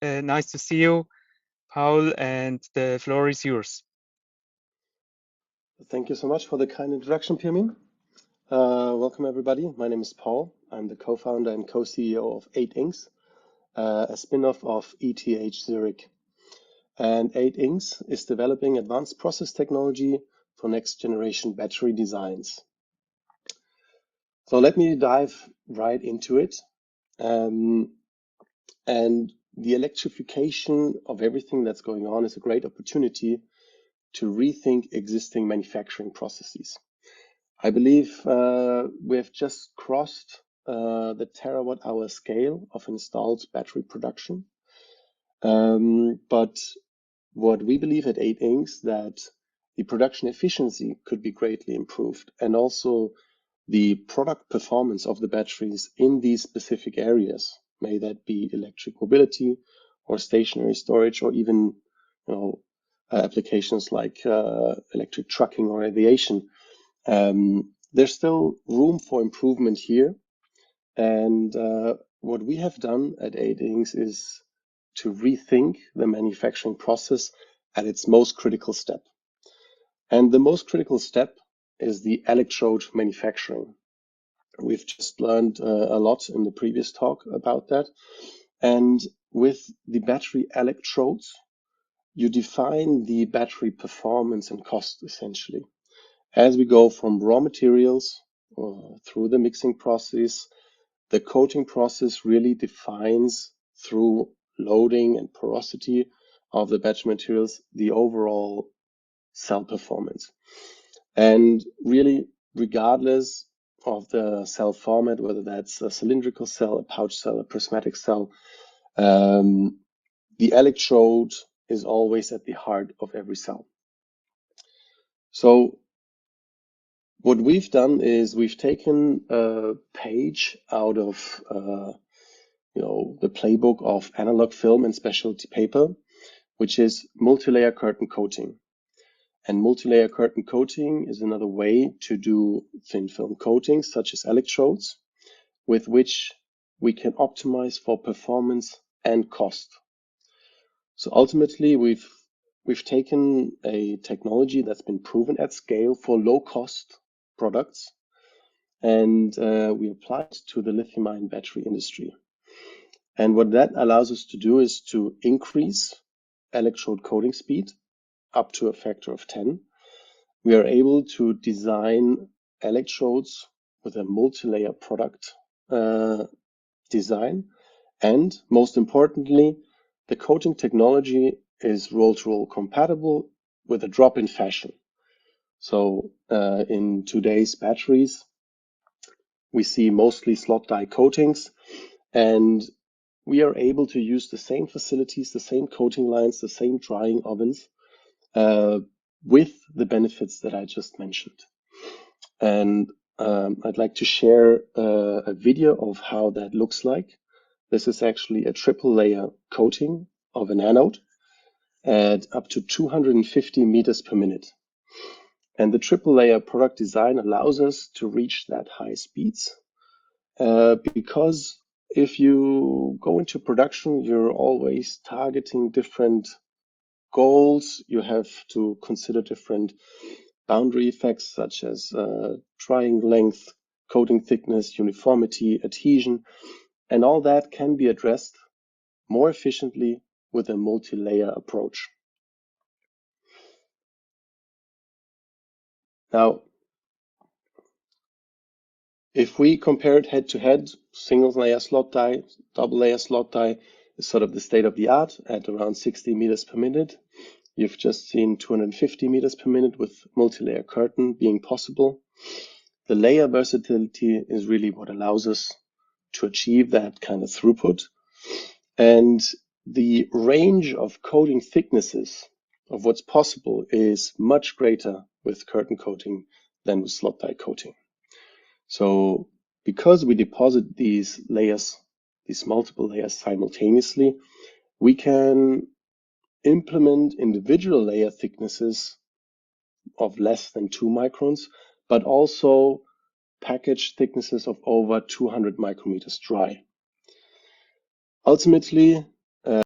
Nice to see you, Paul, and the floor is yours. Thank you so much for the kind introduction, Pirmin. Welcome, everybody. My name is Paul. I'm the co-founder and co-CEO of 8inks, a spin-off of ETH Zurich. And 8inks is developing advanced process technology for next-generation battery designs. So let me dive right into it. And the electrification of everything that's going on is a great opportunity to rethink existing manufacturing processes. I believe we have just crossed the terawatt-hour scale of installed battery production. But what we believe at 8inks that the production efficiency could be greatly improved, and also the product performance of the batteries in these specific areas, may that be electric mobility or stationary storage, or even applications like electric trucking or aviation. There's still room for improvement here. And what we have done at 8inks is to rethink the manufacturing process at its most critical step. And the most critical step is the electrode manufacturing. We've just learned a lot in the previous talk about that. And with the battery electrodes, you define the battery performance and cost essentially. As we go from raw materials through the mixing process, the coating process really defines through loading and porosity of the battery materials the overall cell performance. And really, regardless of the cell format, whether that's a cylindrical cell, a pouch cell, a prismatic cell, the electrode is always at the heart of every cell. So what we've done is we've taken a page out of the playbook of analog film and specialty paper, which is multilayer curtain coating. And multilayer curtain coating is another way to do thin film coatings, such as electrodes, with which we can optimize for performance and cost. So ultimately, we've taken a technology that's been proven at scale for low-cost products, and we applied it to the lithium-ion battery industry. And what that allows us to do is to increase electrode coating speed up to a factor of 10. We are able to design electrodes with a multi-layer product design. And most importantly, the coating technology is roll-to-roll compatible with a drop-in fashion. So in today's batteries, we see mostly slot die coatings, and we are able to use the same facilities, the same coating lines, the same drying ovens with the benefits that I just mentioned. And I'd like to share a video of how that looks like. This is actually a triple layer coating of an anode at up to 250 meters per minute. And the triple layer product design allows us to reach that high speeds because if you go into production, you're always targeting different goals. You have to consider different boundary effects such as drying length, coating thickness, uniformity, adhesion, and all that can be addressed more efficiently with a multi-layer approach. Now, if we compare it head to head, single layer slot die, double layer slot die is sort of the state of the art at around 60 meters per minute. You've just seen 250 meters per minute with multi-layer curtain being possible. The layer versatility is really what allows us to achieve that kind of throughput. And the range of coating thicknesses of what's possible is much greater with curtain coating than with slot die coating. So because we deposit these layers, these multiple layers simultaneously, we can implement individual layer thicknesses of less than 2 microns, but also package thicknesses of over 200 micrometers dry. Ultimately,